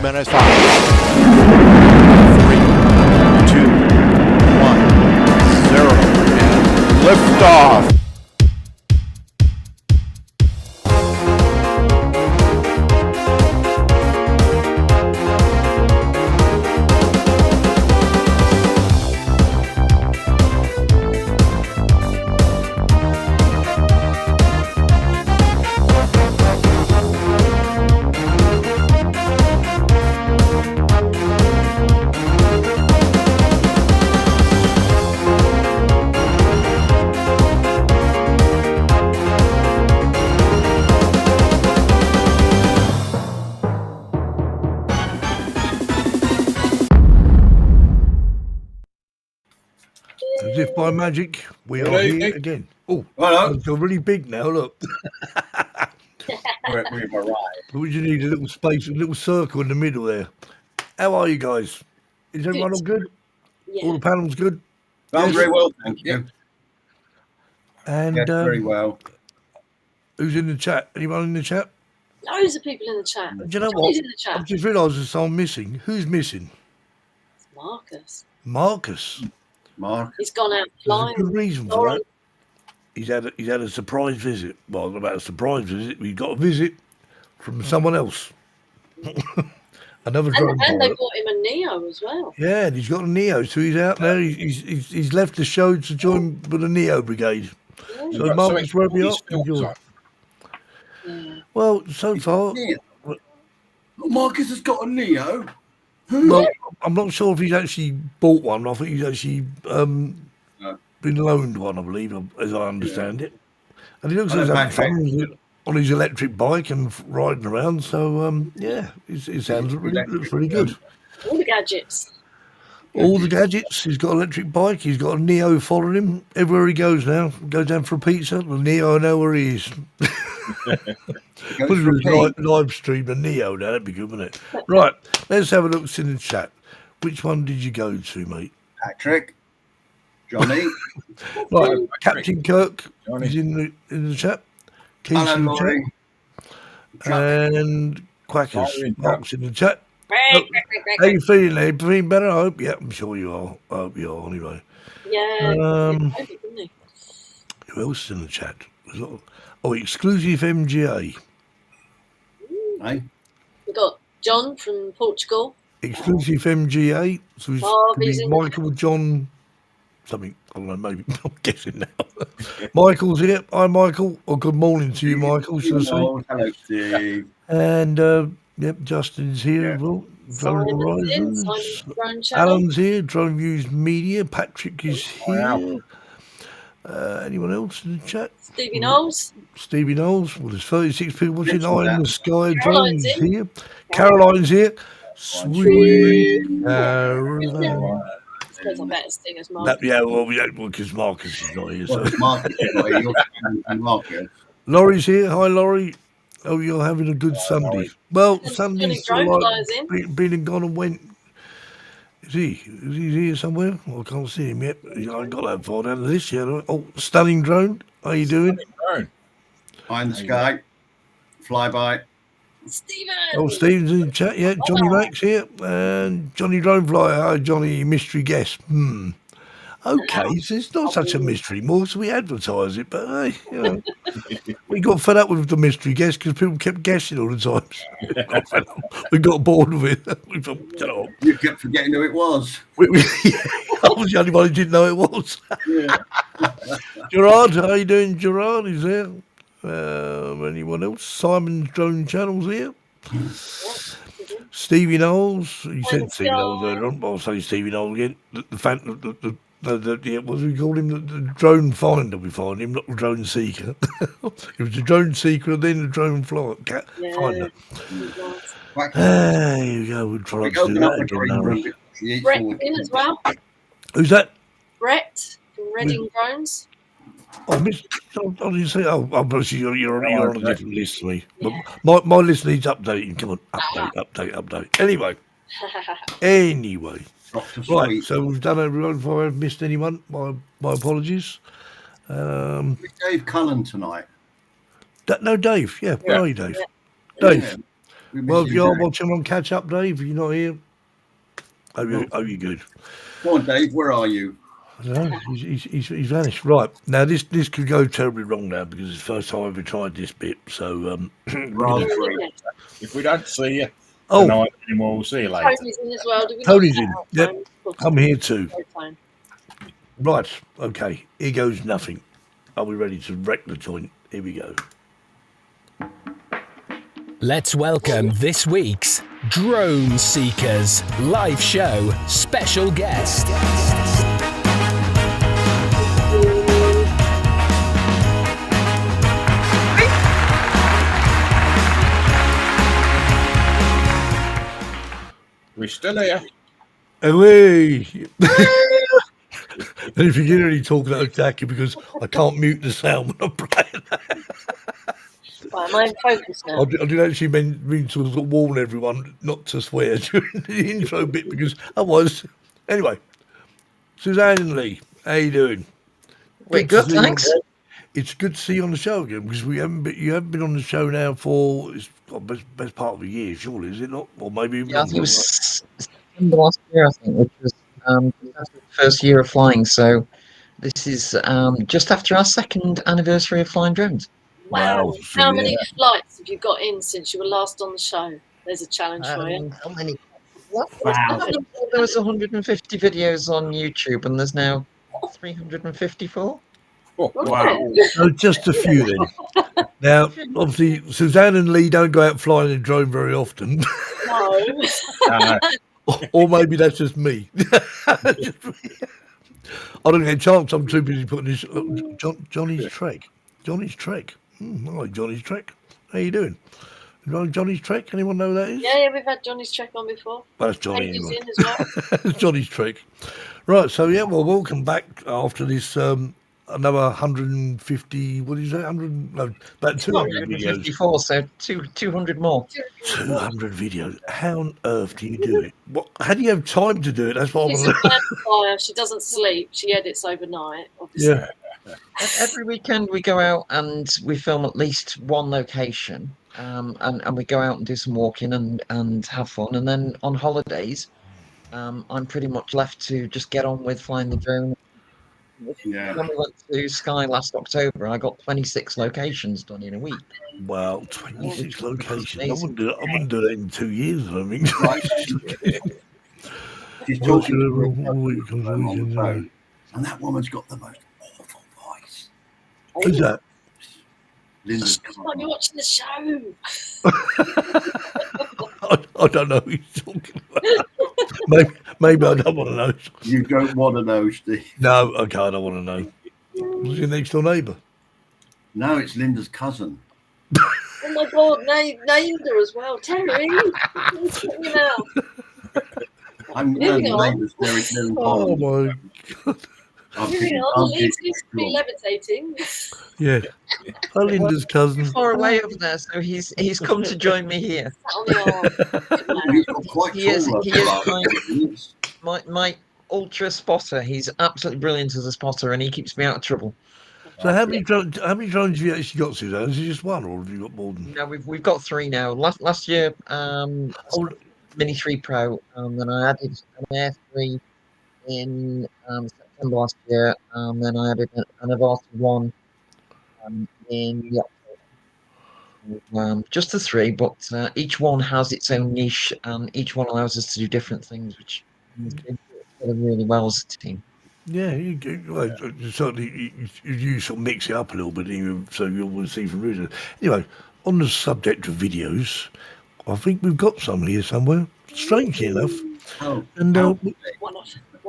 T-minus 5, 3, 2, 1, 0, and liftoff. As if by magic, we are here again. Oh, it's really big now, look. We've arrived. We just need a little space, a little circle in the middle there. How are you guys? Is everyone all good? Yeah. All the panels good? Yes. Very well, thank you. And yes, very well. Who's in the chat? Anyone in the chat? Loads of people in the chat. Do you know what? I've just realised there's someone missing. Who's missing? It's Marcus. Marcus. He's gone out flying. There's a good reason for that. He's had a surprise visit. Well, not about a surprise visit. We got a visit from someone else. Another drone and they pilot. bought him a Neo as well. Yeah, and he's got a Neo, so he's out there. He's left the show to join with the Neo Brigade. Yeah. So Marcus, where we are? Well, so far, Marcus has got a Neo. Well, I'm not sure if he's actually bought one. I think he's actually been loaned one, I believe, as I understand it. And he looks like he's having fun on his electric bike and riding around. So, yeah, it sounds looks really good. All the gadgets. All the gadgets. He's got an electric bike. He's got a Neo following him everywhere he goes now. Goes down for a pizza. The Neo, I know where he is. Put it live stream the Neo now. That'd be good, wouldn't it? Right. Let's have a look in the chat. Which one did you go to, mate? Patrick. Johnny. Right. Captain Kirk is in the chat. Keith's in the chat. And Quackers. Mark's in the chat. How you feeling, there? Feeling better? I hope. Yeah, I'm sure you are. I hope you are, anyway. Yeah. Who else is in the chat? Oh, exclusive MGA. Hey. We've got John from Portugal. Exclusive MGA. So it's Michael, John, something. I don't know, maybe. I'm guessing now. Michael's here. Hi, Michael. Well, good morning to you, Michael, should I say. Hello, Steve. And, yep, Justin's here as well. Alan's here. Drone Views Media. Patrick is here. Anyone else in the chat? Stevie Knowles. Stevie Knowles. Well, there's 36 people watching. Eye in the Sky. Drones here. Caroline's here. Sweet Caroline. Because I better sing as Marcus. Yeah, well, because Marcus is not here. So. Marcus is not here. And Marcus. Laurie here. Hi, Laurie. Oh, you're having a good Sunday. Well, Sunday's been and gone and went. Is he here somewhere? Well, I can't see him yet. I ain't got that far down the list yet. Oh, Stunning Drone. How you doing? High in the sky. Flyby. Stephen. Oh, Stephen's in the chat. Yeah, Johnny Max here. And Johnny Drone Flyer. Hi, Johnny, mystery guest. Okay, so it's not such a mystery more, so we advertise it. But, hey, you know, we got fed up with the mystery guest because people kept guessing all the time. We got bored with it. We thought, you kept forgetting who it was. I was the only one who didn't know it was. Yeah. Gerard, how you doing, Gerard? Is there? Anyone else? Simon's Drone Channel's here. Stevie Knowles. He said Stevie Knowles earlier on, but I'll say Stevie Knowles again. What do we call him? The drone finder, we find him, not the drone seeker. It was the drone seeker and then the drone finder. There you go. We'll try to do that again. Brett in as well. Who's that? Brett from Reading Drones. I didn't say. Oh, you're on a different list to me. But my list needs updating. Come on, update. Anyway. Right, so we've done everyone. If I've missed anyone, my apologies. Dave Cullen tonight. No, Dave. Yeah, where are you, Dave? Dave. We Well, miss if you, you are Dave. watching on Catch Up, Dave, you're not here. Oh, you're good. Go on, Dave. Where are you? I don't know. He's vanished. Right now, this could go terribly wrong now because it's the first time I've ever tried this bit. So, Raspberry. If we don't see you oh, tonight anymore, we'll see you later. Tony's in as well. Do we Tony's not in. shout Yep, out Tony? Of course. I'm here too. Sorry, Tony. Right. Okay. Here goes nothing. Are we ready to wreck the joint? Here we go. Let's welcome this week's Drone Seekers live show special guest. We're still here. Away. And if you can only talk that exactly because I can't mute the sound when I'm playing. Right, am I in focus now? I did actually mean to sort of warn everyone not to swear during the intro bit because otherwise. Anyway, Suzanne and Lee, how you doing? We're to good, see you. thanks. It's good to see you on the show again because you haven't been on the show now for best part of a year, surely, is it not? Or maybe even Yeah, I think longer. it was September last year, I think, which was after the first year of flying. So this is just after our second anniversary of flying drones. Wow. So, How yeah. many flights have you got in since you were last on the show? There's a challenge for you. How many? There was 150 videos on YouTube, and there's now 354. Oh, Right. So just a few then. Now, obviously, Suzanne and Lee don't go out flying in drone very often, No. or maybe that's just me. I don't get a chance. I'm too busy putting this. Johnny's Trek. Johnny's Trek. I like Johnny's Trek. How you doing? You know Johnny's Trek? Anyone know who that is? Yeah, we've had Johnny's Trek on before. That's Johnny. Andy's Anyway. in as well. Johnny's Trek. Right. So yeah. Well, welcome back after this. Another 150. What is that? 100? No, about 200 videos. 154, so 200 more. 200 videos. How on earth do you do it? What? How do you have time to do it? That's what I She's want a vampire. She doesn't sleep. She edits overnight, obviously. Yeah. Every weekend we go out and we film at least one location, and we go out and do some walking and have fun. And then on holidays, I'm pretty much left to just get on with flying the drone. Yeah. When we went to Sky last October, I got 26 locations done in a week. Wow, 26 locations. I Amazing. wouldn't do that in 2 years, I think. Right. She's talking to her on the phone, and that woman's got the most awful voice. Who's that? Linda's Might be watching the show. I don't know who you're talking about. Maybe I don't want to know. You don't want to know, Steve. No, okay, I don't want to know. Who's your next door neighbour? No, it's Linda's cousin. Oh my God, named her as well. Terry. Who's talking about? I'm Moving the on. neighbours. They're in Oh Holland. my, Moving on. Lee seems to be levitating. yeah. Oh, Linda's cousin. Far away over there, so he's come to join me here. Sat on the arm. He's got quite He is- tall, he is like, kind- My ultra spotter. He's absolutely brilliant as a spotter, and he keeps me out of trouble. So how many drones have you actually got, Suzanne? Is it just one, or have you got more than? No, we've got 3 now. Last year, Mini 3 Pro, then I added an Air 3 in September last year, then I added an Avata 1 in the October. Just the 3, but each one has its own niche, and each one allows us to do different things, which is really well as a team. Yeah, certainly you sort of mix it up a little bit, so you'll see from reading. Anyway, on the subject of videos, I think we've got some here somewhere. Strangely enough, Oh, and One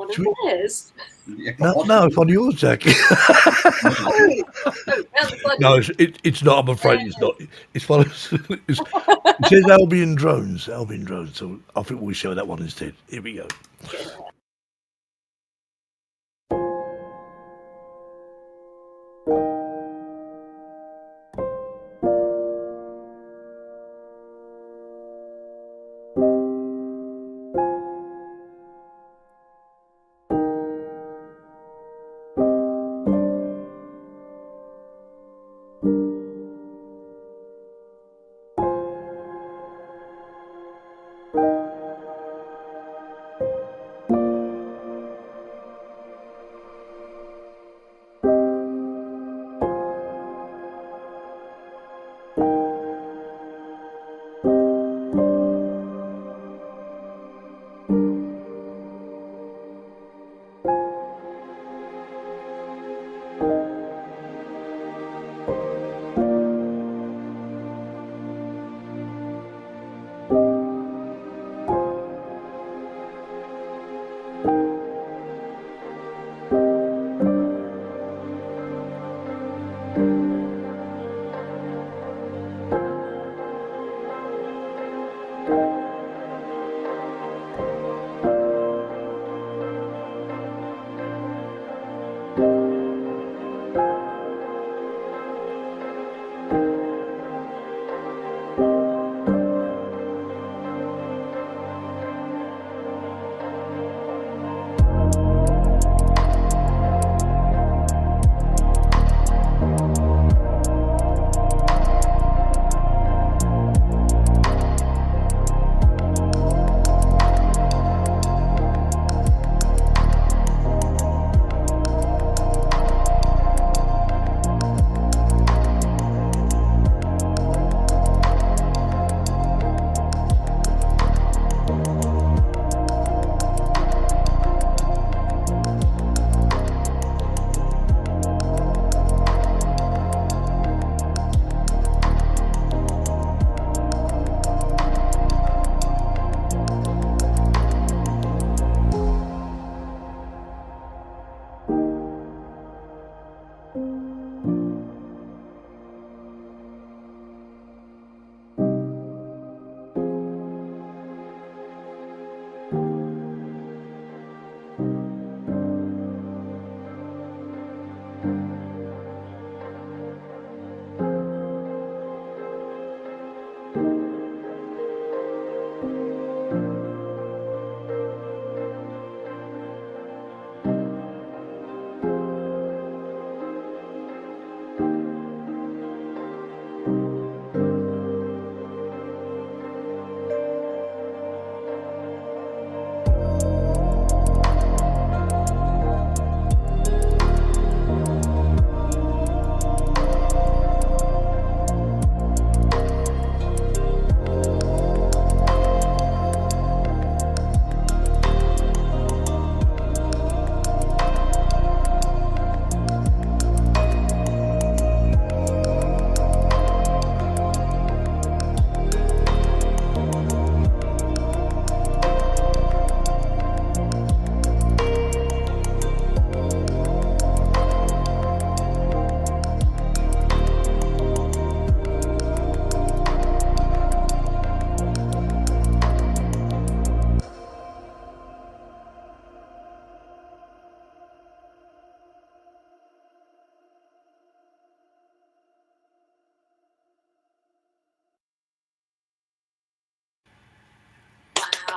of theirs. yeah, no, it's on yours, Jack. No, it's not. I'm afraid it's not. It's one. It says Albion Drones. Albion Drones. So I think we'll show that one instead. Here we go.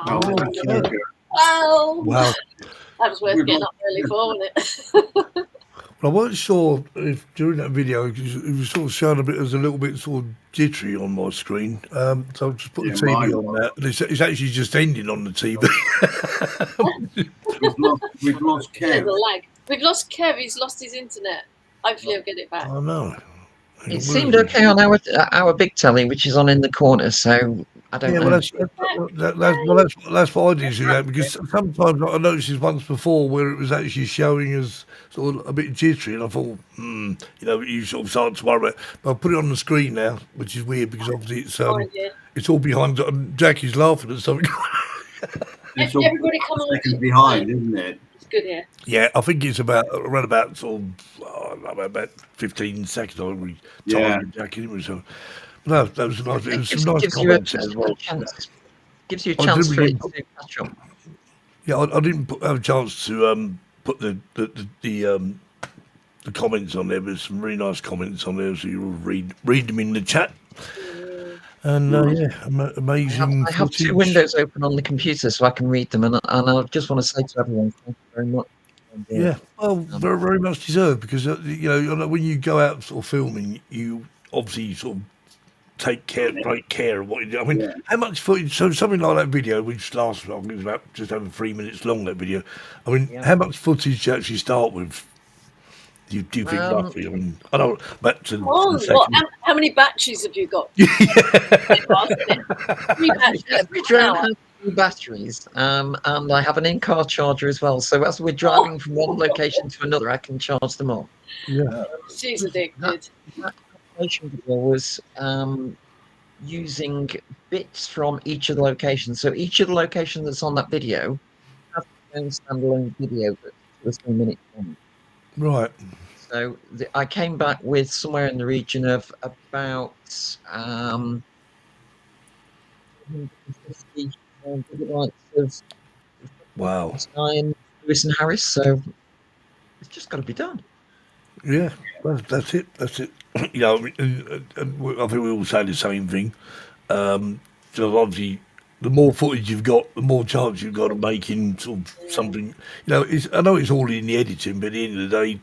Oh, Wow. okay. Wow. That was worth We've getting got- up early for, wasn't it? Well, I wasn't sure if during that video it was sort of showing a bit, as a little bit sort of jittery on my screen. So I've just put Yeah, the TV mine on was. that, and it's actually just ending on the TV. We've lost There's Kev. a lag. We've lost Kev. He's lost his internet. Hopefully, he'll get it back. I know. It seemed okay on our big telly, which is on in the corner. So I don't Yeah, know. that's what I did do that, because sometimes I noticed this once before where it was actually showing as sort of a bit jittery, and I thought, you sort of start to worry. But I put it on the screen now, which is weird because obviously it's all behind. Jackie's laughing at something. It's all Everybody come on. seconds behind, isn't it? It's good here. Yeah, I think it's around about sort of about 15 seconds. I think we Yeah. timed Jackie. So no, that was nice. It was Gives, some nice gives you comments a as well. chance. Gives you a I chance for didn't it to catch up. Yeah, I didn't have a chance to put the comments on there. There's some really nice comments on there, so you'll read them in the chat. And amazing. I have two footage. windows open on the computer so I can read them, and I just want to say to everyone, thank you very much. Yeah, well, very, very much deserved, because when you go out sort of filming, you obviously sort of take great care of what you do. I mean, Yeah. how much footage? So something like that video, which lasts, I think it was about just over 3 minutes long. That video. I mean, Yeah. how much footage do you actually start with? Do you think roughly? I mean, I don't. Back to the second. How many batteries have you got? 3 batteries. Every drone has 2 batteries, and I have an in-car charger as well. So as we're driving from one location to another, I can charge them up. Yeah. She's addicted. That location video was using bits from each of the locations. So each of the locations that's on that video has its own standalone video that's 2 or 3 minutes long. Right. So I came back with somewhere in the region of about 150 gigabytes of Wow. Stein, Lewis and Harris. So it's just got to be done. Yeah. Well, that's it. That's it. You know, and I think we all say the same thing. So obviously, the more footage you've got, the more chance you've got of making sort of something. You know, I know it's all in the editing, but at the end of the day,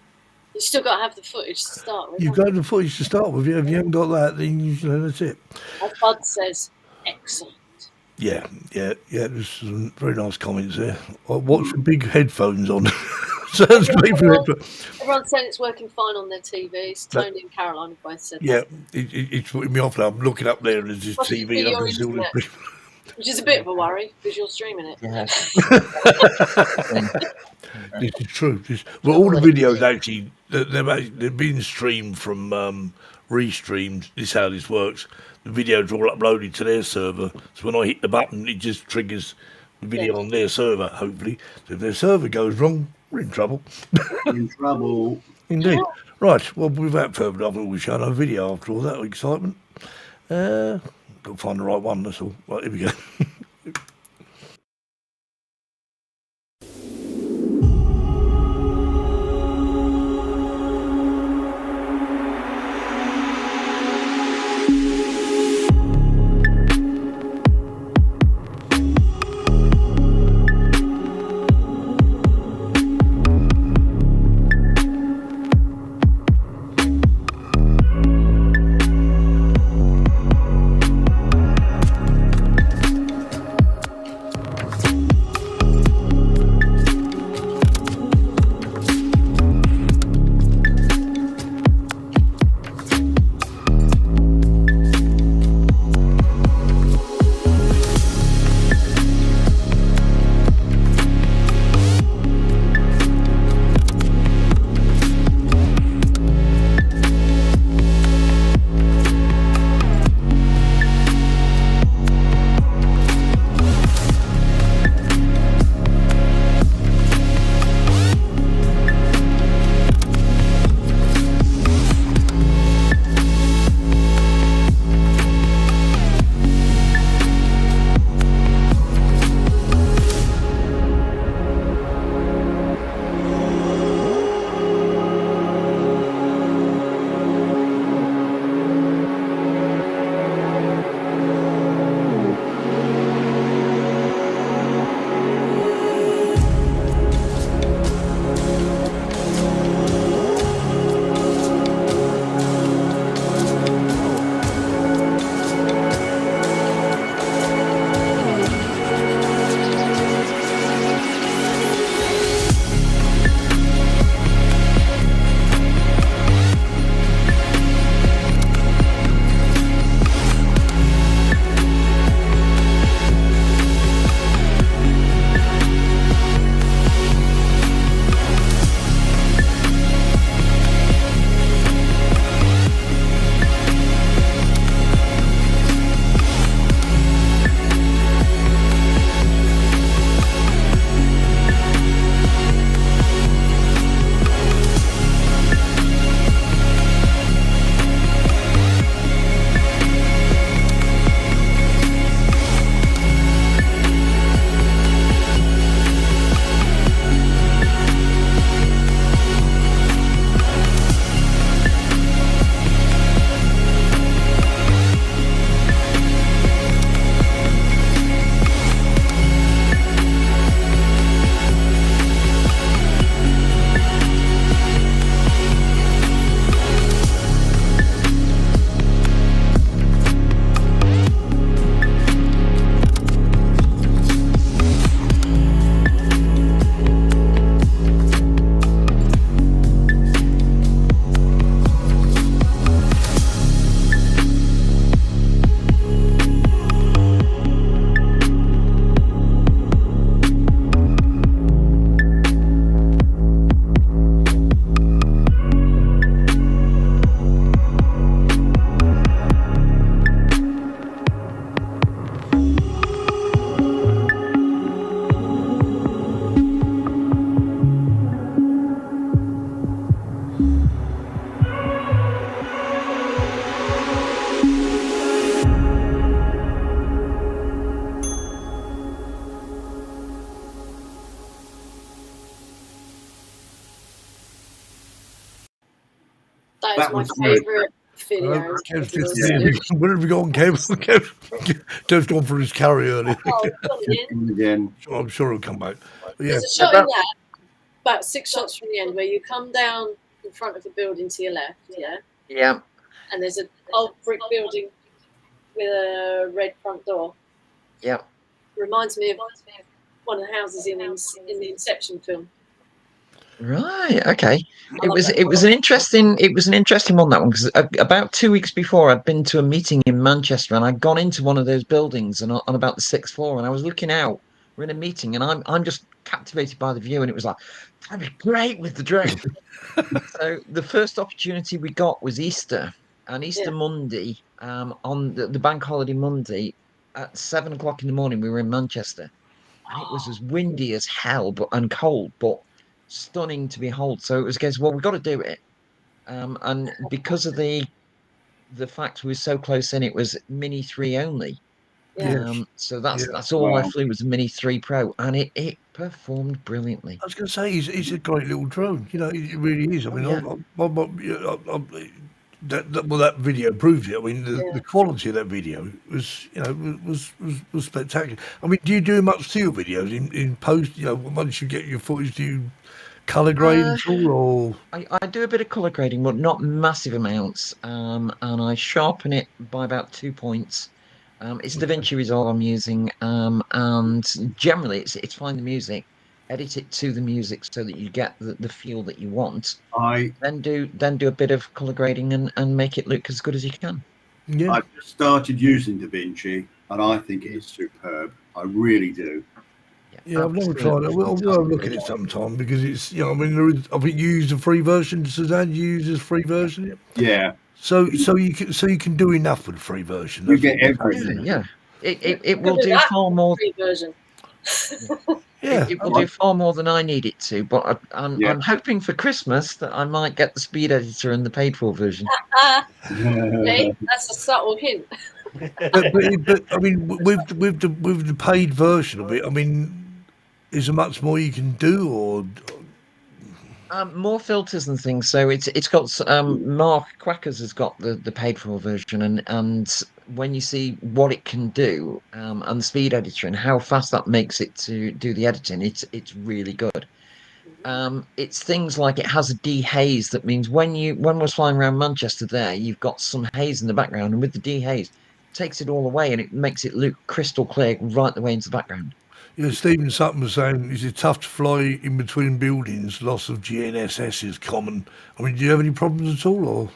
You still got to have the footage to start with. you've got the footage to start with. If you haven't got that, then you know, that's it. As Bud says, excellent. Yeah. There's some very nice comments there. What's the big headphones on? Sounds great for it. Everyone's saying it's working fine on their TVs. Tony and Caroline have both said Yeah, that. it's putting me off now. I'm looking up there and there's this Possibly TV and I your can see all internet. this. Which is a bit of a worry because you're streaming it. Yeah. This is true. Well, all the videos actually, they've been streamed from restreamed. This is how this works. The videos are all uploaded to their server. So when I hit the button, it just triggers the video on their server, hopefully. So if their server goes wrong, we're in trouble. In trouble. Indeed. Right. Well, without further ado, we'll show no video after all that excitement. Got to find the right one, that's all. Right, here we go. That That is my was great. favourite video. Kev's to just listen to. where have you gone, Kev? Kev's gone for his carry earlier. Oh, come in. Again. I'm sure he'll come back. But yeah, There's a shot in that, about 6 shots from the end, where you come down in front of the building to your left, yeah, Yeah. and there's an old brick building with a red front door. Yeah. Reminds me of one of the houses in the Inception film. Right. Okay. It was an interesting one, that one, because about 2 weeks before I'd been to a meeting in Manchester and I'd gone into one of those buildings and on about the 6th floor, and I was looking out. We're in a meeting and I'm just captivated by the view, and it was like, that'd be great with the drone. So the first opportunity we got was Easter, and Easter Monday, on the bank holiday Monday at 7 o'clock in the morning, we were in Manchester, and it was as windy as hell, and cold, but stunning to behold. So it was a case, well, we've got to do it. And because of the fact we were so close in, it was Mini 3 only. Yeah. So that's all I flew was a Mini 3 Pro, and it performed brilliantly. I was going to say, he's a great little drone. You know, it really is. I mean, that video proves it. I mean, the quality of that video was, you know, was spectacular. I mean, do you do much to your videos in post? You know, once you get your footage, do you colour grade at all, or? I do a bit of colour grading, but not massive amounts. And I sharpen it by about 2 points. It's DaVinci Resolve I'm using, and generally it's find the music, edit it to the music so that you get the feel that you want. Then do a bit of colour grading and make it look as good as you can. Yeah, I've just started using DaVinci, and I think it is superb. I really do. Yeah, I've never tried it. We'll look at it sometime, because it's, you know, I mean, I think you use the free version. Suzanne, you use the free version. Yeah. So you can do enough with the free version. You get everything. Yeah. It will do far more. Free version. Yeah, it will do far more than I need it to. But I'm hoping for Christmas that I might get the speed editor and the paid for version. Okay, that's a subtle hint. but I mean, with the paid version of it, I mean, is there much more you can do, or? More filters and things. So it's got Mark Quackers has got the paid for version, and when you see what it can do, and the speed editor and how fast that makes it to do the editing, it's really good. It's things like it has a dehaze. That means when we're flying around Manchester there, you've got some haze in the background, and with the dehaze, it takes it all away and it makes it look crystal clear right the way into the background. Yeah, Stephen Sutton was saying, is it tough to fly in between buildings? Loss of GNSS is common. I mean, do you have any problems at all, or?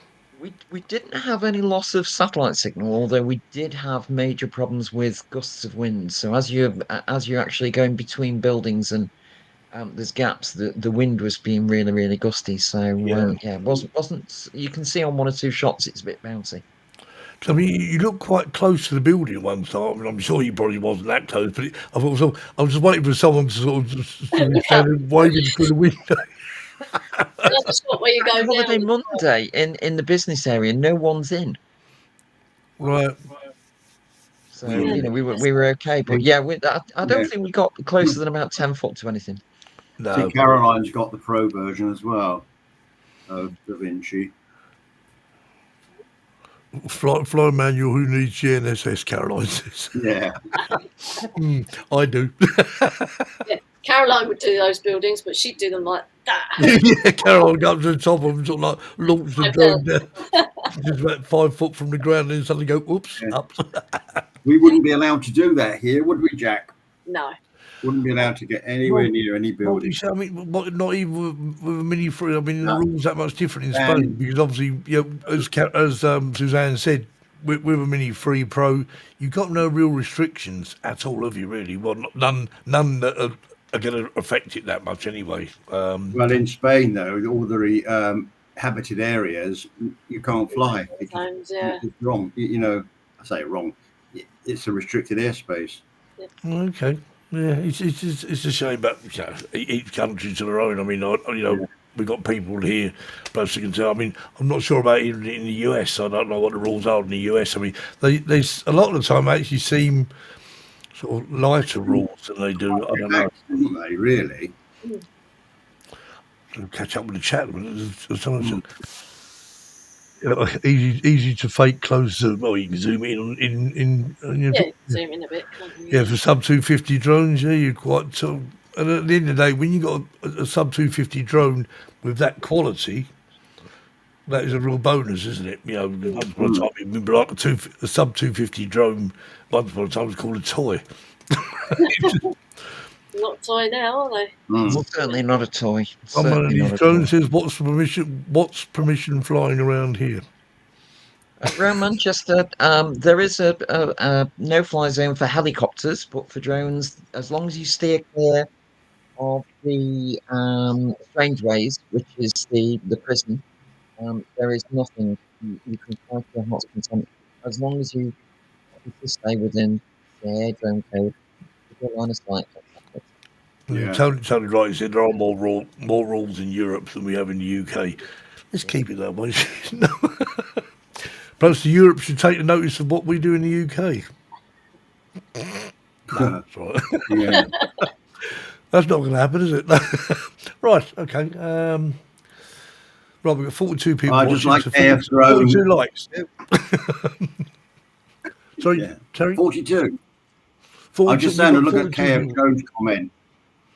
We didn't have any loss of satellite signal, although we did have major problems with gusts of wind. So as you're actually going between buildings and there's gaps, the wind was being really, really gusty. So it wasn't. You can see on 1 or 2 shots it's a bit bouncy. I mean, you look quite close to the building one time. I mean, I'm sure you probably wasn't that close, but I was just waiting for someone to sort of stand waving through the window. That's not where you go Holiday down. Monday in the business area, no one's in. Right. So we were okay, but I don't think we got closer than about 10 foot to anything. No. See, Caroline's got the pro version as well of DaVinci. Fly manual who needs GNSS, Caroline says. Yeah. I do. Yeah, Caroline would do those buildings, but she'd do them like that. Yeah, Caroline got up to the top of them, sort of like launched the drone down. Just about 5 foot from the ground, and suddenly go, oops, up. We wouldn't be allowed to do that here, would we, Jack? No. Wouldn't be allowed to get anywhere near any building. I mean, not even with a Mini 3. I mean, the rules that much different in Spain, because obviously, as Suzanne said, with a Mini 3 Pro, you've got no real restrictions at all, have you? Really? Well, none that are going to affect it that much anyway. Well, in Spain, though, all the habited areas, you can't fly. Sometimes, It's wrong. I say wrong. It's a restricted airspace. Okay. Yeah, it's a shame, but each country to their own. I mean, we've got people here, plus you can tell. I mean, I'm not sure about even in the US. I don't know what the rules are in the US. I mean, they a lot of the time actually seem sort of lighter rules than they do. I don't know. Don't they really? I'll catch up with the chat. easy to fake close zoom. Oh, you can zoom in Yeah, zoom in a bit, can't you? yeah, for sub 250 drones, yeah, you're quite. And at the end of the day, when you got a sub 250 drone with that quality, that is a real bonus, isn't it? You know, once upon a time, it would be like a sub 250 drone. Once upon a time, it was called a toy. Not a toy now, are they? Well, certainly not a toy. Someone of Certainly these not a drones toy. says, "What's permission flying around here?" Around Manchester, there is a no-fly zone for helicopters, but for drones, as long as you steer clear of the strangeways, which is the prison, there is nothing you can fly to your heart's content. As long as you happen to stay within the air drone code, with your line of sight. That's it. Yeah. Yeah. Totally right. He said there are more rules in Europe than we have in the UK. Let's keep it that way. Plus, the Europe should take notice of what we do in the UK. That's right. Yeah. That's not going to happen, is it? Right. Okay. Right, we've got 42 people I watching. just like so AF drone. 42 likes. Sorry, Yeah. Terry? 42. 42, I just had a we've got look at 42 KF people. Jones' comment.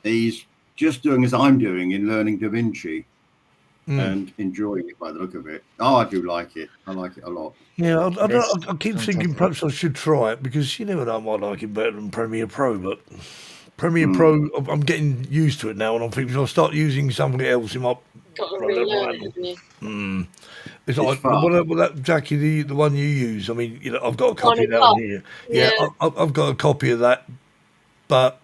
He's just doing as I'm doing in learning Da Vinci and enjoying it by the look of it. Oh, I do like it. I like it a lot. Yeah, I It's keep thinking fantastic. perhaps I should try it because you never know, I might like it better than Premiere Pro, but Premiere Pro, I'm getting used to it now, and I'm thinking if I start using something else, it might. Got to Right, relearn right. it, haven't you? It's It's like fast. what that Jackie, the one you use. I mean, you know, I've got a copy Final down Cut. here. Yeah, Yeah. I've got a copy of that, but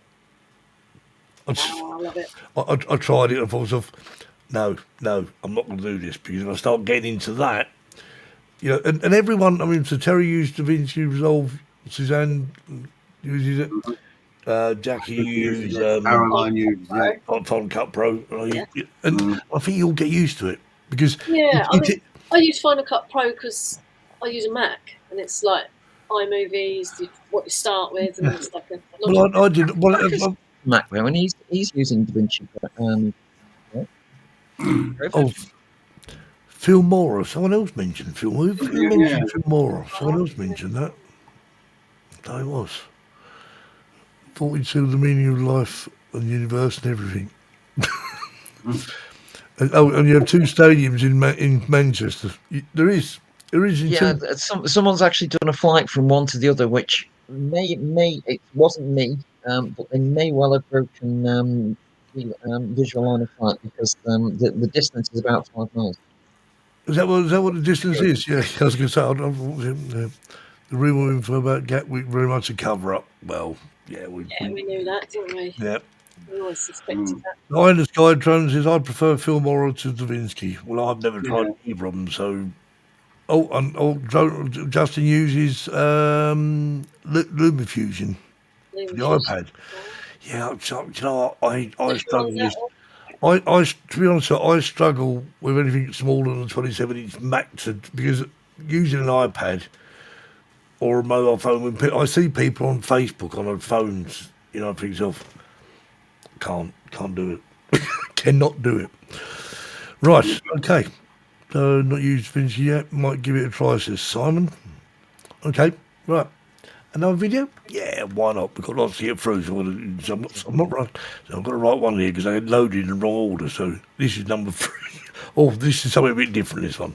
I just, Oh, I love it. I tried it and thought to myself, no, I'm not going to do this because if I start getting into that, you know, and everyone, I mean, so Terry used DaVinci Resolve, Suzanne uses it, Jackie used Caroline uses it. Final Cut Pro, Yeah. and I think you'll get used to it because Yeah, it, I use Final Cut Pro because I use a Mac, and it's like iMovies, what you start with, and it's like a. well, I did. Well, Mac though, and he's using Da Vinci. oh, Phil Morris. Someone else mentioned Phil. Who mentioned Phil Morris? Someone else mentioned that. I was 42. The meaning of life and the universe and everything. and you have two stadiums in Manchester. There is. Yeah, someone's actually done a flight from one to the other, which may it wasn't me, but they may well have broken the visual line of sight because the distance is about 5 miles. Is that what the distance is? Yeah, I was going to say. The real info about Gatwick very much a cover up. Well, yeah, we knew that, didn't we? Yeah. We always suspected that. Behind the Sky Drone says I prefer Phil Morris to Davinsky. Well, I've never tried either of them, so. Justin uses LumaFusion for the iPad. Yeah, you know, I struggle with this. To be honest, I struggle with anything smaller than 27-inch Mac because using an iPad or a mobile phone, when I see people on Facebook on their phones, you know, I think to myself, can't do it, cannot do it. Right, okay. So not used Vinci yet. Might give it a try, says Simon. Okay, right. Another video? Yeah, why not? We've got lots to get through. So I'm not right. So I've got to write one here because I had loaded in the wrong order. So this is number 3. Oh, this is something a bit different, this one.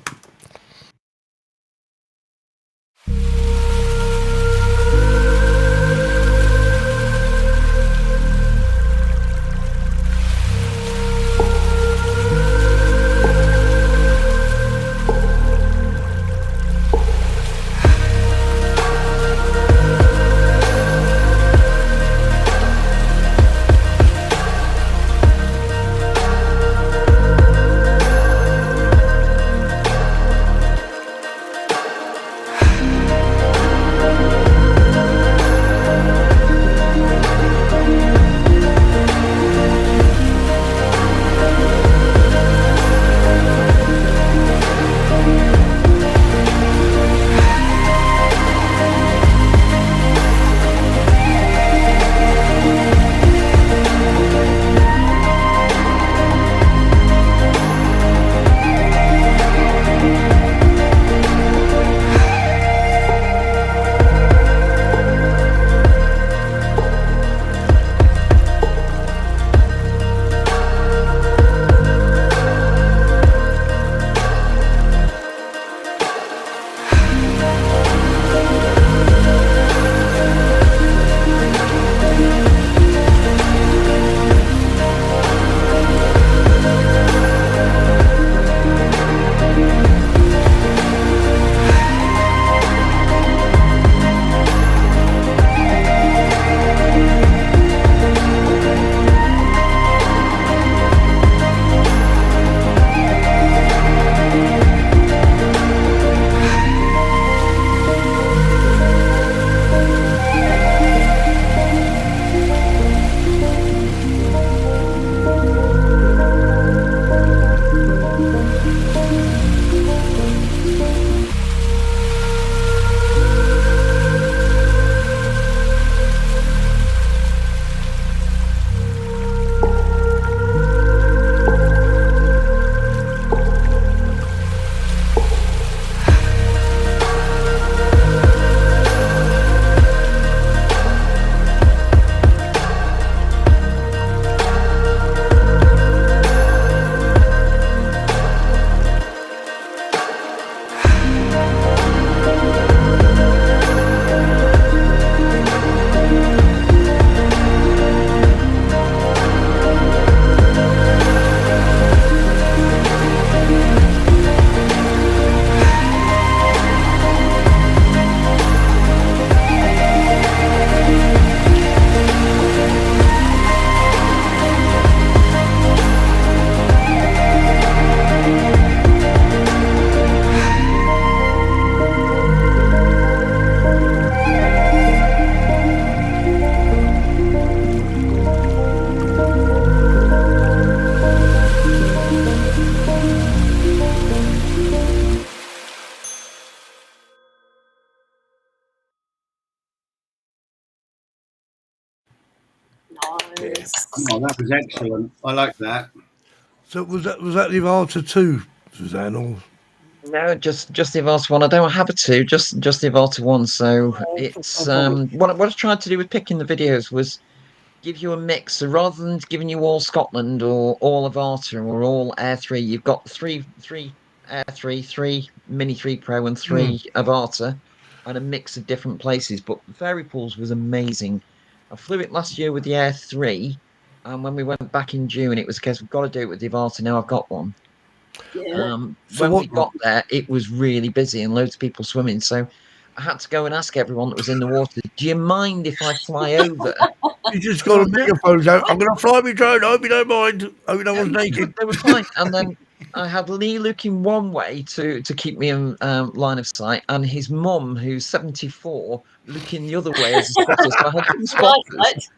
Nice. Oh, that was excellent. I like that. So was that the Avata 2, Suzanne? Or No, just the Avata one. I don't have a two, just the Avata one. So it's what I tried to do with picking the videos was give you a mix. So rather than giving you all Scotland or all Avata or all Air 3, you've got three Air 3, three Mini 3 Pro, and three Avata, and a mix of different places. But Fairy Pools was amazing. I flew it last year with the Air 3, and when we went back in June, it was a case we've got to do it with the Avata. Now I've got one. Yeah. So When what- we got there, it was really busy and loads of people swimming. So I had to go and ask everyone that was in the water, do you mind if I fly over? you just got a megaphone out. I'm going to fly me drone. I hope you don't mind. I hope no one's naked. They were fine. And then I had Lee looking one way to keep me in line of sight, and his mum, who's 74, looking the other way as a spotter. So I had two spotters.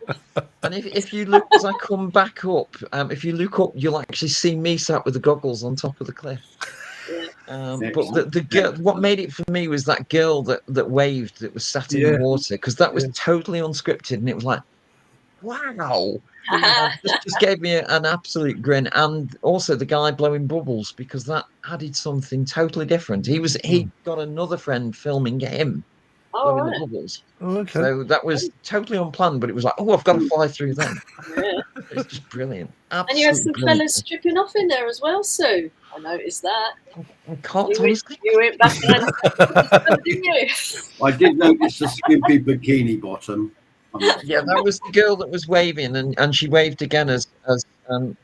And if you look as I come back up, if you look up, you'll actually see me sat with the goggles on top of the cliff. But the girl, what made it for me was that girl that waved, that was sat in the water, because that was totally unscripted, and it was like, wow. Just gave me an absolute grin. And also the guy blowing bubbles, because that added something totally different. He got another friend filming him blowing the bubbles. Oh, okay. So that was totally unplanned, but it was like, oh, I've got to fly through them. It's just brilliant. And you had some Absolutely brilliant. fellas stripping off in there as well, Sue. I noticed that. I can't honestly. You went back and didn't you? I did notice the skimpy bikini bottom. Yeah, that was the girl that was waving, and she waved again as I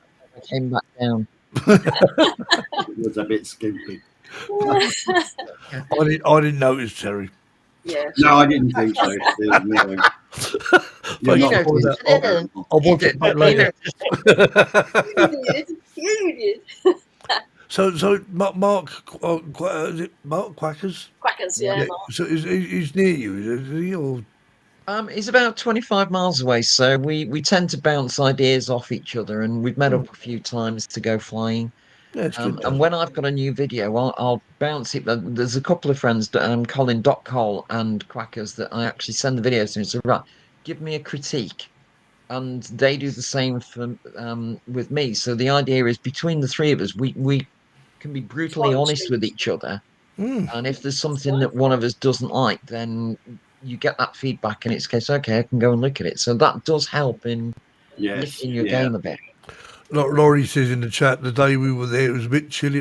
came back down. It was a bit skimpy. I didn't notice, Terry. Yeah. No, I didn't think so. No. But You're you not- know, I'll watch it back later. You did. So Mark, is it Mark Quackers? Quackers, yeah. So he's near you, is he? Or He's about 25 miles away, so we tend to bounce ideas off each other, and we've met up a few times to go flying. yeah, it's good. And when I've got a new video, I'll bounce it. There's a couple of friends, Colin Cole and Quackers, that I actually send the videos to. So right, give me a critique, and they do the same for with me. So the idea is, between the three of us, we can be brutally honest with each other. And if there's something that one of us doesn't like, then you get that feedback, and it's a case, okay, I can go and look at it. So that does help in lifting your game a bit. Laurie says in the chat, the day we were there, it was a bit chilly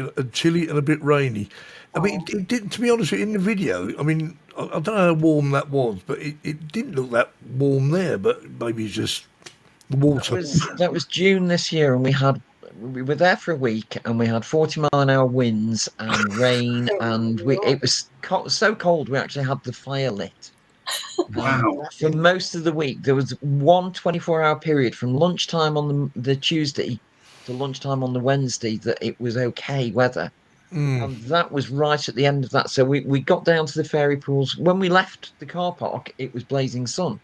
and a bit rainy. I mean, it didn't, to be honest, in the video, I mean, I don't know how warm that was, but it didn't look that warm there, but maybe it's just the water. That was June this year, and we were there for a week, and we had 40-mile-an-hour winds and rain, and it was so cold we actually had the fire lit. Wow. For most of the week, there was one 24-hour period from lunchtime on the Tuesday to lunchtime on the Wednesday that it was okay weather. And that was right at the end of that. So we got down to the fairy pools. When we left the car park, it was blazing sun.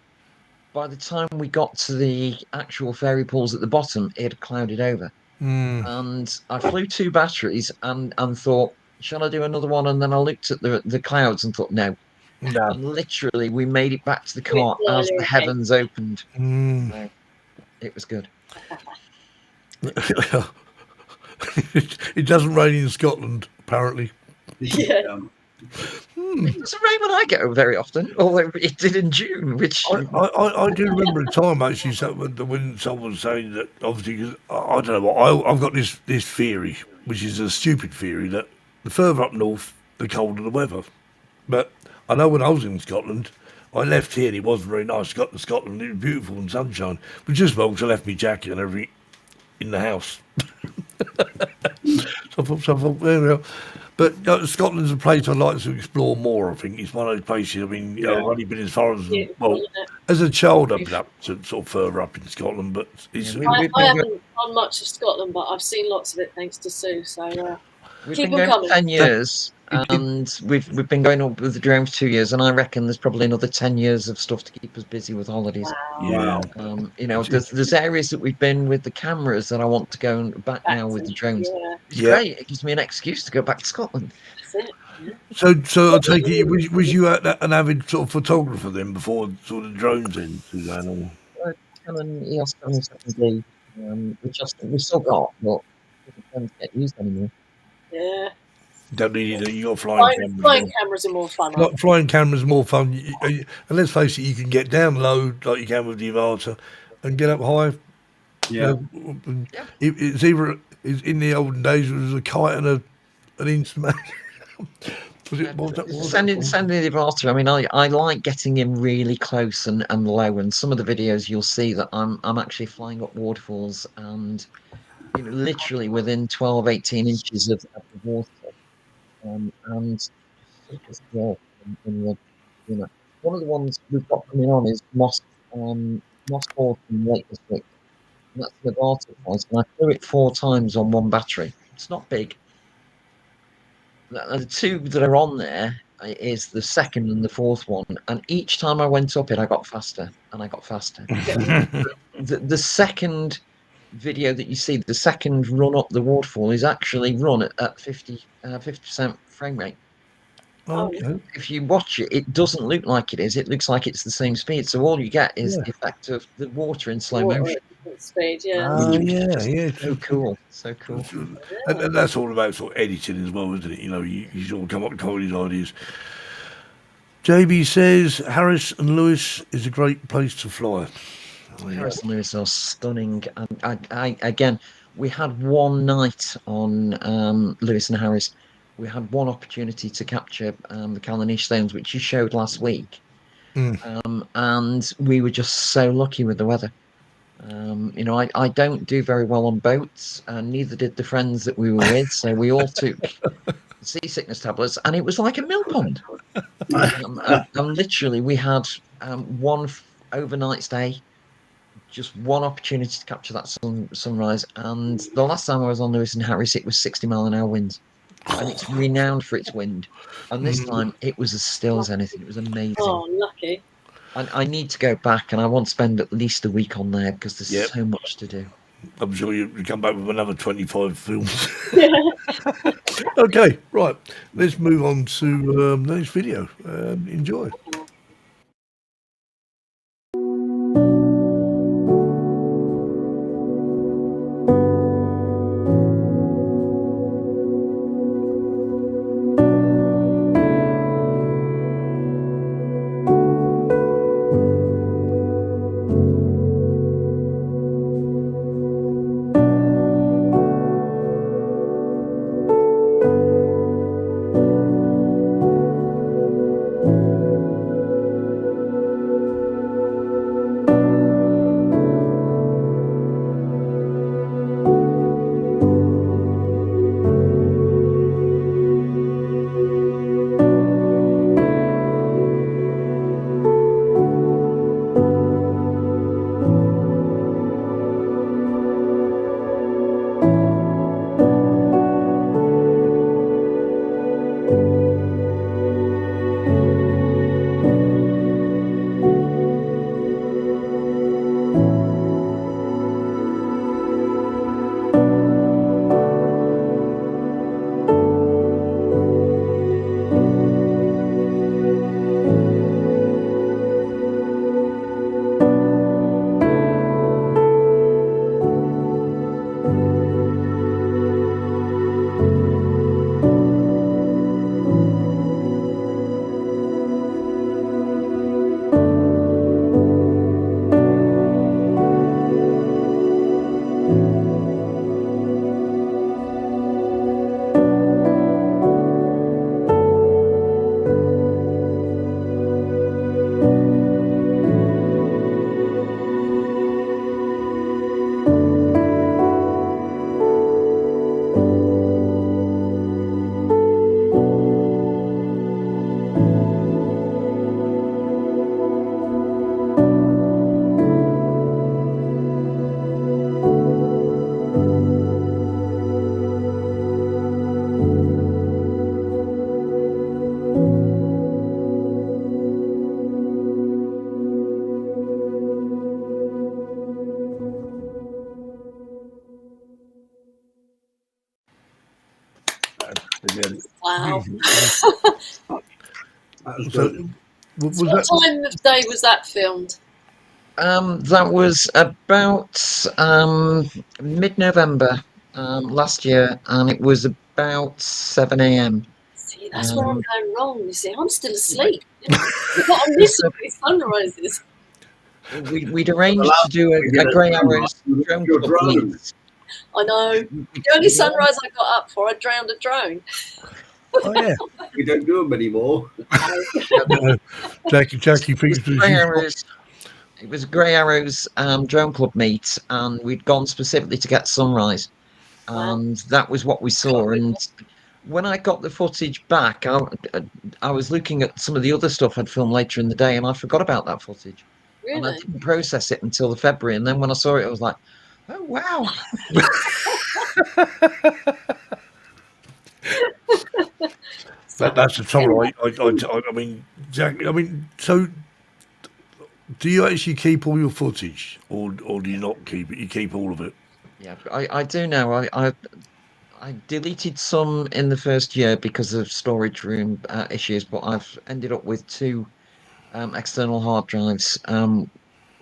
By the time we got to the actual fairy pools at the bottom, it had clouded over. And I flew 2 batteries and thought, shall I do another one? And then I looked at the clouds and thought, no. And literally, we made it back to the car as the heavens opened. So it was good. It doesn't rain in Scotland, apparently. Yeah. It doesn't rain when I go very often, although it did in June, which... I do remember a time, actually, when someone was saying that, obviously, 'cause I don't know what, I've got this theory, which is a stupid theory, that the further up north, the colder the weather. But I know when I was in Scotland, I left here and it wasn't very nice. Got to Scotland, it was beautiful and sunshine. But just well, I left my jacket and everything in the house. So I thought, there we are. But Scotland's a place I'd like to explore more, I think. It's one of those places, I mean, I've only been as far as, as a child I've been up to sort of further up in Scotland, but it's... I haven't done much of Scotland, but I've seen lots of it thanks to Sue, so we've keep been them going coming. for 10 years, and we've been going up with the drones 2 years, and I reckon there's probably another 10 years of stuff to keep us busy with holidays. Yeah. There's areas that we've been with the cameras that I want to go back now with the drones. It's great. It gives me an excuse to go back to Scotland. That's it. So I take it, was you an avid sort of photographer then before sort of drones in, Suzanne? Canon EOS 77D, which we've still got, but doesn't tend to get used anymore. Yeah. Don't need it. You got flying cameras. Flying cameras are more fun. aren't Flying cameras are more fun. And let's face it, you can get down low like you can with the Avata, and get up high. Yeah. It's either in the olden days it was a kite and an instrument. Sending the Avata. I mean, I like getting in really close and low, and some of the videos you'll see that I'm actually flying up waterfalls and literally within 12, 18 inches of the water, and such a thrill in that. One of the ones we've got coming on is Moss Falls in Lake District, and that's the Avata price, and I flew it 4 times on one battery. It's not big. The 2 that are on there is the second and the 4th one, and each time I went up it, I got faster and I got faster. The second video that you see, the second run up the waterfall, is actually run at 50% frame rate. Okay. If you watch it, it doesn't look like it is. It looks like it's the same speed. So all you get is the effect of the water in slow motion. Speed, yeah. Yeah. So cool. So cool. And that's all about sort of editing as well, isn't it? You sort of come up with these ideas. JB says Harris and Lewis is a great place to fly. Harris and Lewis are stunning. I again, we had one night on Lewis and Harris. We had one opportunity to capture the Calanish Stones, which you showed last week. And we were just so lucky with the weather. I don't do very well on boats, and neither did the friends that we were with. So we all took seasickness tablets, and it was like a mill pond. And literally, we had one overnight stay, just one opportunity to capture that sunrise. And the last time I was on Lewis and Harris, it was 60-mile-an-hour winds, and it's renowned for its wind. And this time, it was as still as anything. It was amazing. Oh, lucky. I need to go back, and I want to spend at least a week on there because there's so much to do. I'm sure you come back with another 25 films. Okay, right. Let's move on to the next video. Enjoy. Wow. That was So, good. was What that time of day was that filmed? That was about mid-November last year, and it was about 7 a.m. See, that's where I'm Um, going wrong. You see, I'm still asleep. What I'm missing is sunrises. we'd arranged to do a Grey Arrows drone Your club drone. meet. I know. The only sunrise I got up for, I drowned a drone. Oh yeah. We don't do them anymore. No, Jackie It was thinks that Grey she's Arrows. It was Grey Arrows drone club meet, and we'd gone specifically to get sunrise, Wow. and that was what we saw. And when I got the footage back, I was looking at some of the other stuff I'd filmed later in the day, and I forgot about that footage, and I Really? didn't process it until the February. And then when I saw it, I was like, "Oh wow!" that's the trouble. I mean, Jack. I mean, so do you actually keep all your footage, or do you not keep it? You keep all of it. Yeah, I do now. I deleted some in the first year because of storage room issues, but I've ended up with two external hard drives,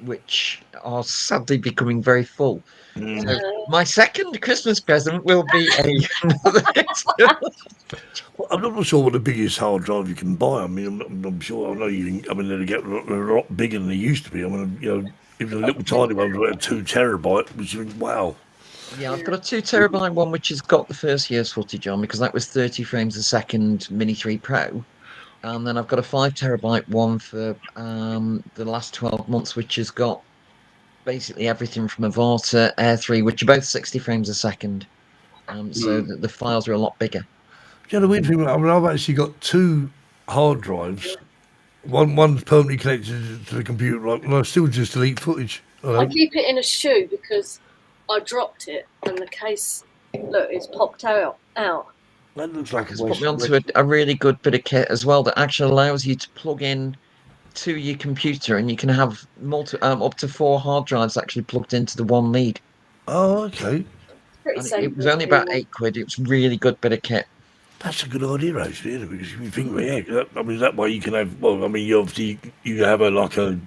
which are sadly becoming very full. So my second Christmas present will be another external. Well, I'm not sure what the biggest hard drive you can buy. I mean, I'm sure I know you can. I mean, they get a lot bigger than they used to be. I mean, even a little tiny one like a 2 terabyte, which is wow. Yeah, I've got a 2 terabyte one which has got the first year's footage on because that was 30 frames a second Mini 3 Pro. And then I've got a 5 terabyte one for the last 12 months, which has got basically everything from Avata, Air 3, which are both 60 frames a second. So the files are a lot bigger. Yeah, the weird thing, I mean, I've actually got two hard drives. One's permanently connected to the computer, right, and I still just delete footage. I keep it in a shoe because I dropped it and the case, look, it's popped out. That looks like It's put me onto a really good bit of kit as well that actually allows you to plug in to your computer, and you can have up to 4 hard drives actually plugged into the one lead. Oh, okay. Pretty And safe. it was only about £8. It was really good bit of kit. That's a good idea, actually, isn't it? Because if you think, I mean, that way you can have. Well, I mean, you have a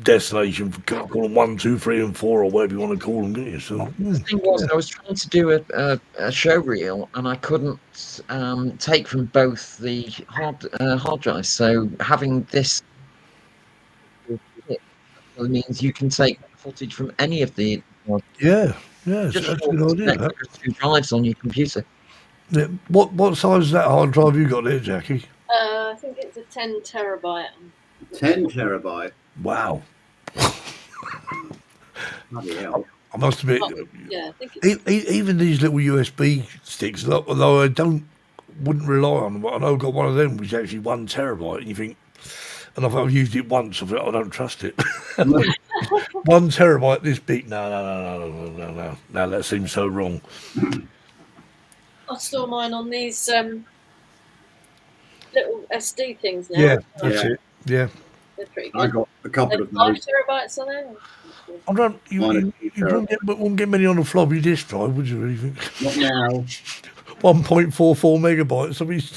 destination for call them 1, 2, 3, and 4, or whatever you want to call them, don't you? So The thing was, I was trying to do a show reel, and I couldn't take from both the hard drives. So having this means you can take footage from any of the yeah, that's a good idea. That. two drives on your computer. Yeah. What size is that hard drive you got there, Jackie? I think it's a 10 terabyte. 10 terabyte. Wow. Bloody hell. I must admit, Yeah, I think it's even these little USB sticks, although I wouldn't rely on them. I know I've got one of them which is actually 1 terabyte, and you think, and I've used it once, I thought I don't trust it. 1 terabyte this big? No, that seems so wrong. I store mine on these little SD things now. Yeah, that's it. Yeah. They're pretty good. I got a couple They're of 5 those. terabytes on there. I don't. You wouldn't get many on a floppy disk drive, would you? Really think? Not now. 1.44 megabytes. So we used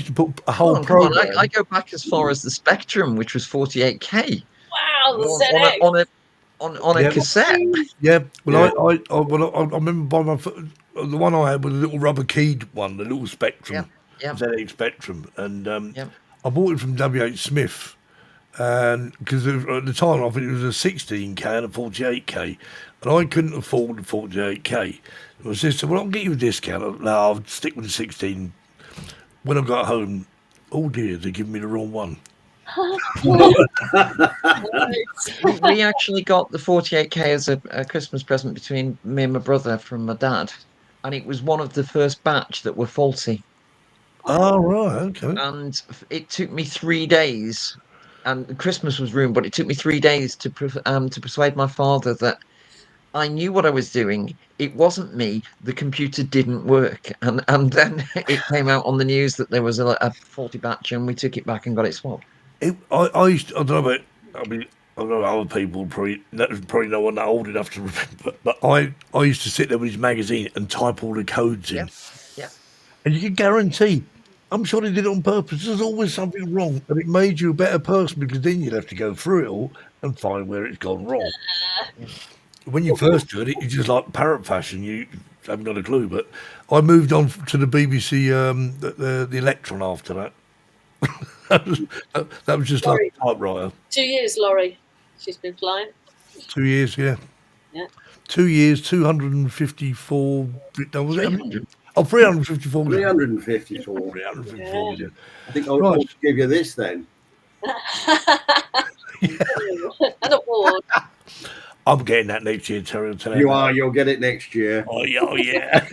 to put a whole Come program. on, I go back as far as the Spectrum, which was 48K. Wow, the on a cassette. Yeah. Well, I remember buying the one I had was a little rubber keyed one, the little Spectrum, ZX Spectrum, and I bought it from W.H. Smith. And because at the time I think it was a 16K and a 48K, and I couldn't afford the 48K. My sister said, "Well, I'll get you a discount." No, I'll stick with the 16. When I got home, oh dear, they gave me the wrong one. We actually got the 48K as a Christmas present between me and my brother from my dad, and it was one of the first batch that were faulty. Oh right, okay. And it took me 3 days. And Christmas was ruined, but it took me 3 days to persuade my father that I knew what I was doing. It wasn't me. The computer didn't work, and then it came out on the news that there was a faulty batch, and we took it back and got it swapped. I used to, I don't know about. I mean, I don't know other people probably no one that old enough to remember, but I used to sit there with his magazine and type all the codes in. Yeah. And you can guarantee I'm sure they did it on purpose. There's always something wrong, and it made you a better person because then you'd have to go through it all and find where it's gone wrong. When you first do it, you just like parrot fashion. You haven't got a clue. But I moved on to the BBC, the Electron after that. that was just like a typewriter. 2 years, Laurie. She's been flying. 2 years, yeah. Yeah. 2 years, 254. No, was it? 300. Oh, 354. 354. 354. Yeah. I think I'll Right. give you this then. An award. I'm getting that next year, Terry. I'll tell You are. You'll get it next year. Oh, yeah. Oh, yeah.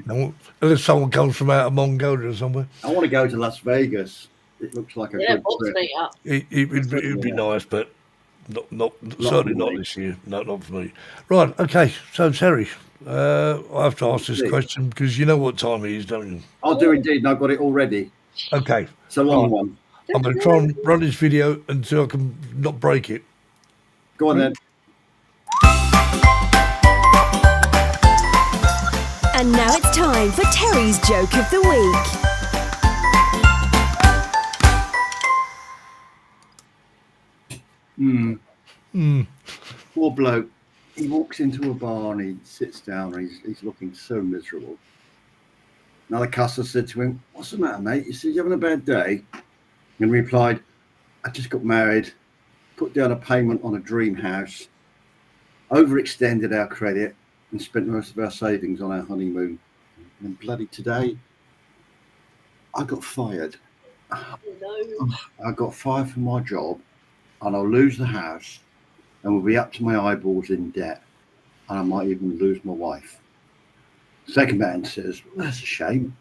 No, unless someone comes from out of Mongolia or somewhere. I want to go to Las Vegas. It looks like a Yeah, good Bob's trip. meet up. It'd be nice, but not certainly for not me. this year. No, not for me. Right, okay. So, Terry, I have to ask this question because you know what time it is, don't you? I'll do indeed, and I've got it already. Okay. It's a long Right. one. I'm going to try and run this video until I can not break it. Go on then. And now it's time for Terry's Joke of the Week. Poor bloke. He walks into a bar and he sits down and he's looking so miserable. Another customer said to him, "What's the matter, mate?" He said, "You having a bad day?" And replied, "I just got married, put down a payment on a dream house, overextended our credit and spent most of our savings on our honeymoon. And bloody today, I got fired. No. I got fired from my job and I'll lose the house and will be up to my eyeballs in debt. And I might even lose my wife." Second man says, "Well, that's a shame.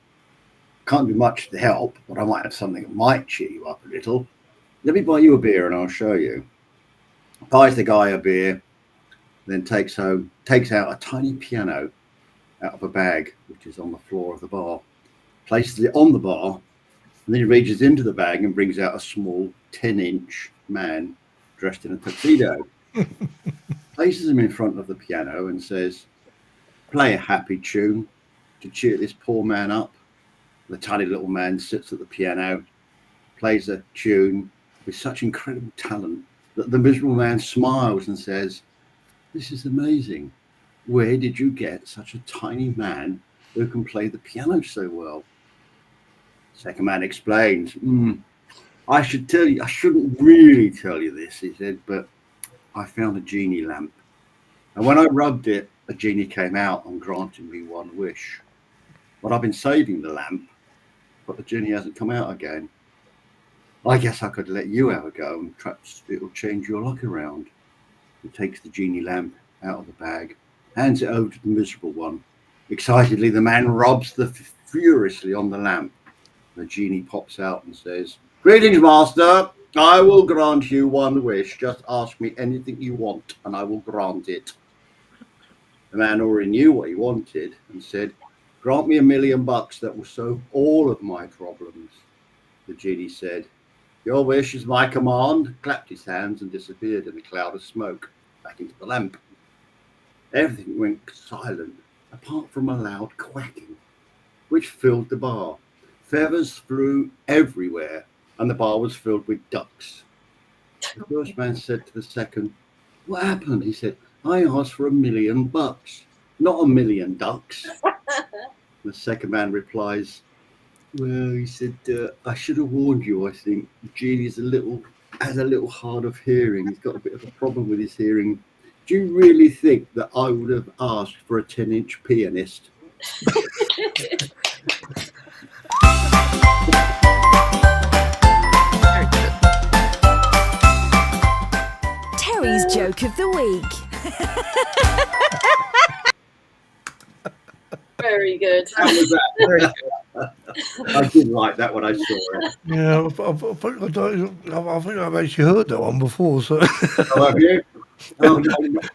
Can't do much to help, but I might have something that might cheer you up a little. Let me buy you a beer and I'll show you." Buys the guy a beer, then takes out a tiny piano out of a bag, which is on the floor of the bar, places it on the bar, and then he reaches into the bag and brings out a small 10-inch man dressed in a tuxedo. Places him in front of the piano and says, "Play a happy tune to cheer this poor man up." The tiny little man sits at the piano, plays a tune with such incredible talent that the miserable man smiles and says, "This is amazing. Where did you get such a tiny man who can play the piano so well?" Second man explains, I shouldn't really tell you this," he said, "but I found a genie lamp. And when I rubbed it, a genie came out and granted me one wish. But I've been saving the lamp, but the genie hasn't come out again. I guess I could let you have a go and perhaps it'll change your luck around." He takes the genie lamp out of the bag, hands it over to the miserable one. Excitedly, the man rubs furiously on the lamp. The genie pops out and says, "Greetings, master. I will grant you one wish. Just ask me anything you want and I will grant it." The man already knew what he wanted and said, "Grant me $1 million that will solve all of my problems." The genie said, "Your wish is my command," clapped his hands and disappeared in a cloud of smoke back into the lamp. Everything went silent apart from a loud quacking, which filled the bar. Feathers flew everywhere and the bar was filled with ducks. The first man said to the second, "What happened?" He said, "I asked for $1 million, not 1 million ducks." The second man replies, "Well," he said, "I should have warned you. I think the genie has a little hard of hearing. He's got a bit of a problem with his hearing. Do you really think that I would have asked for a 10-inch pianist?" Terry's Joke of the Week. Very good. How was that? Very good. I did like that when I saw it. Yeah, I think I've actually heard that one before. So Oh, have you? Oh,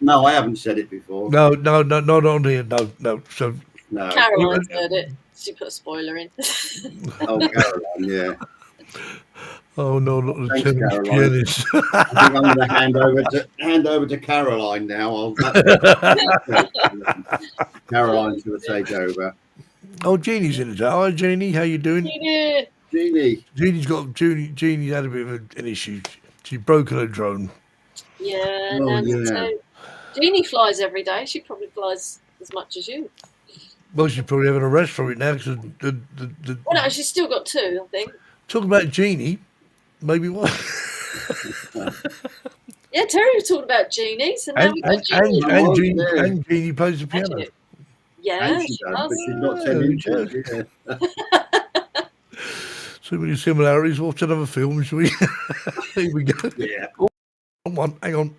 no, I haven't said it before. no, not on here. No. So No. Caroline's heard it. She put a spoiler in. Oh, Caroline, yeah. oh no, not the Thanks, 10-inch Caroline. pianist. I think I'm going to hand over to Caroline now. Caroline's going to take over. Oh, Jeannie's in it. Hi, Jeannie. How you doing? Yeah. Jeannie. Jeannie's had a bit of an issue. She's broken her drone. Yeah, Oh, Nancy yeah. too. Jeannie flies every day. She probably flies as much as you. Well, she's probably having a rest from it now because Well, no, she's still got 2, I think. talking about Jeannie, maybe one. Yeah, Terry was talking about Jeannie, so now and, we've got and, Jeannie. and, Oh, Jeannie yeah. and Jeannie plays the piano. Actually, yeah, And she she does, but does. she's not 10 There we inches. go. Yeah. So many similarities. Watch another film, shall we? Here we go. Yeah. Come on, hang on.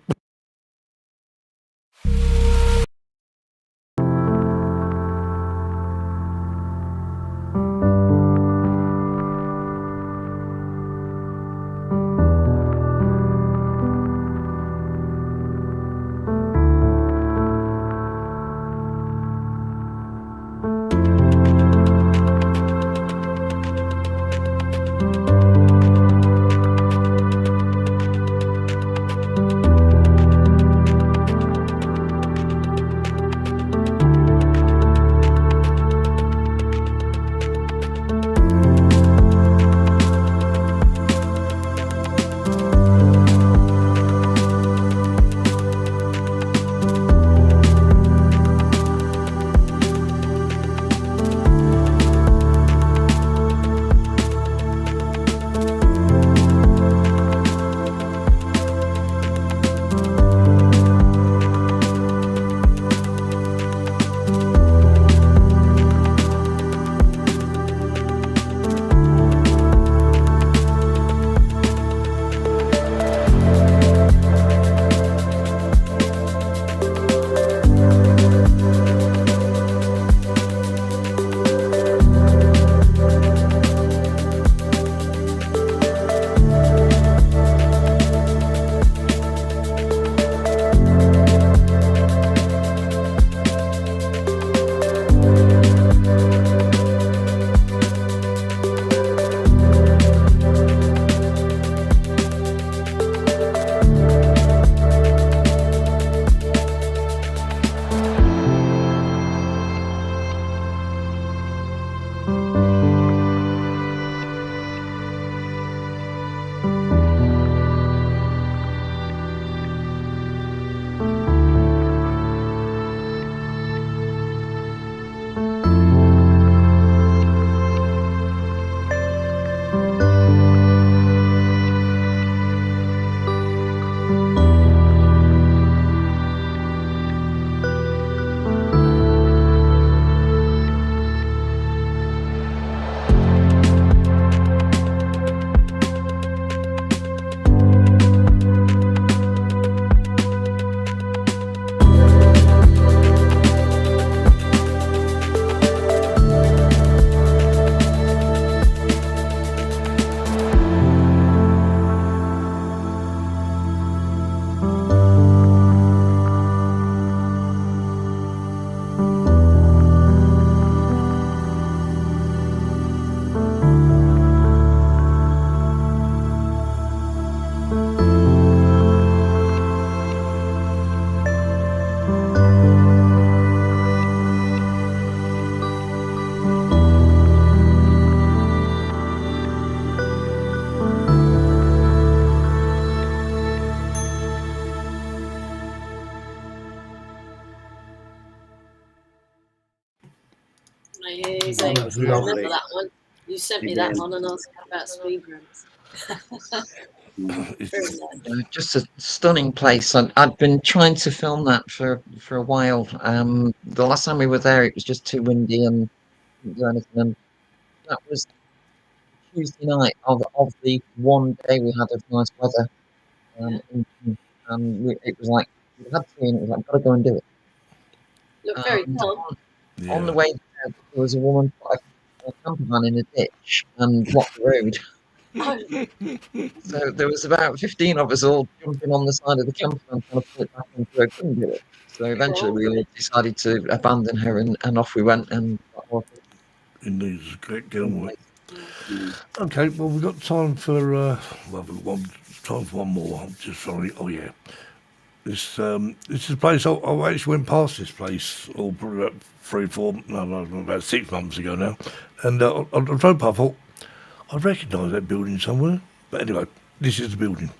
Amazing. Oh, that's I remember lovely. that one. You sent me that one and asked about speedruns. Very nice. Just a stunning place. I'd been trying to film that for a while. The last time we were there, it was just too windy and couldn't do anything. And that was Tuesday night of the one day we had of nice weather. It was like we had to, and it was like, gotta go and do it. Looked very And calm. on the way there was a woman put a camper van in a ditch and blocked the road. Oh, So there was about 15 of us all jumping on the side of the camper van trying to pull it back into her. Couldn't do it. So eventually we all decided to abandon her and off we went. And Indeed, get on with it. Okay, well, we've got time for time for one more. I'm just sorry. Oh, yeah. This is a place I actually went past this place probably about 6 months ago now, and I drove past. I thought I recognise that building somewhere, but anyway, this is the building.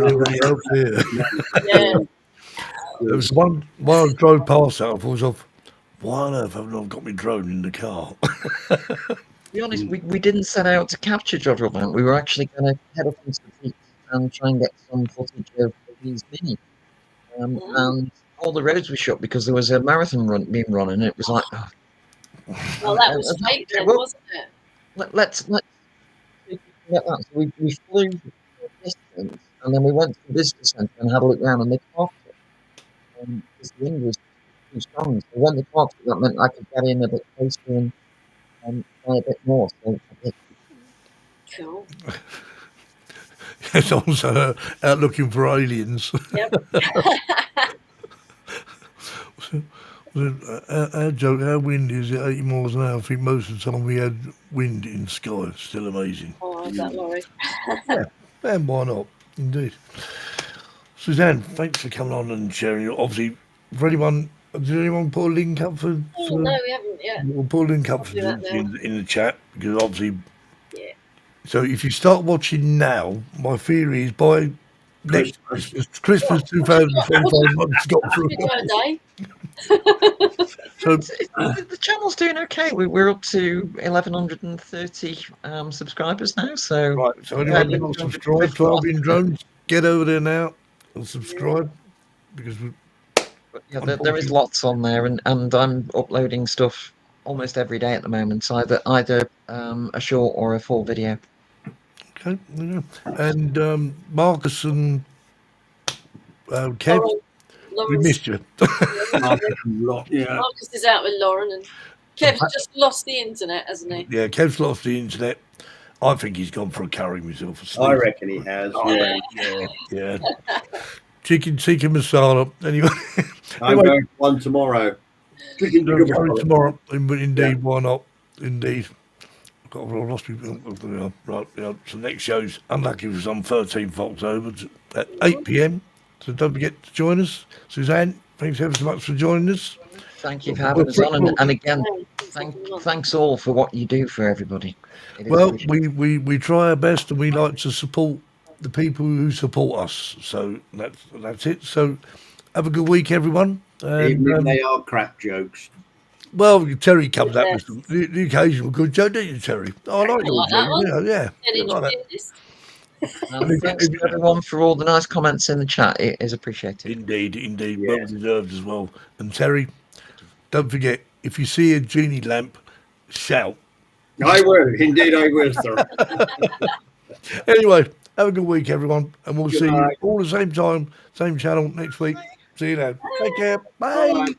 Anybody else here? Yeah. There was one while I drove past that, I thought of, why on earth haven't I got my drone in the car? To be honest, we didn't set out to capture Jodrell Bank. We were actually going to head up into the beach and try and get some footage of these mini. And all the roads were shut because there was a marathon being run, and it was like, oh. Well, that was fake then, wasn't it? Let's get that. So we flew for a distance, and then we went to the visitor centre and had a look around, and they parked it. Because the wind was too strong. So when they parked it, that meant I could get in a bit closer and try a bit more. So Cool. It's also out looking for aliens. Yep. Our joke, how windy is it? 80 miles an hour. I think most of the time we had wind in sky. Still amazing. Oh, is that lorry? And why not? Indeed. Suzanne, thanks for coming on and sharing. Obviously, for anyone, did anyone put a link up for? Oh, no, we haven't yet. We'll put a link up for do that now. in the chat because obviously. Yeah. So if you start watching now, my theory is by next Christmas 2025 months got through. Video a day. So The channel's doing okay. We're up to 1,130 subscribers now. So right, so anyone who not subscribed to Albion Drones, get over there now and subscribe because yeah, there is lots on there, and I'm uploading stuff almost every day at the moment. So either a short or a full video. okay, yeah. And Marcus and Kev, we Lauren's, missed you. Yeah. Marcus is out with Lauren, and Kev's just lost the internet, hasn't he? Yeah, Kev's lost the internet. I think he's gone for a curry myself. I reckon he has. Yeah. Chicken tikka masala. Anyway, I'm going for one tomorrow. Chicken tikka curry masala. tomorrow. Indeed, why not? Indeed. I lost me. Right, so next show's unlucky was on 13th October at 8 p.m. So don't forget to join us. Suzanne, thanks ever so much for joining us. Thank you for having us on, and again, thanks all for what you do for everybody. Well, we try our best, and we like to support the people who support us. So that's it. So have a good week, everyone. And, Even if they are crap jokes. well, Terry comes up with the occasional good joke, don't you, Terry? Oh, I like your joke. Yeah. And I like this. Thanks to everyone for all the nice comments in the chat. It is appreciated. Indeed, well deserved as well. And Terry, don't forget, if you see a genie lamp, shout. I will. Indeed, I will, sir. Anyway, have a good week, everyone, and we'll Good see you night. all the same time, same channel next week. See you then. Take care. Bye. Bye.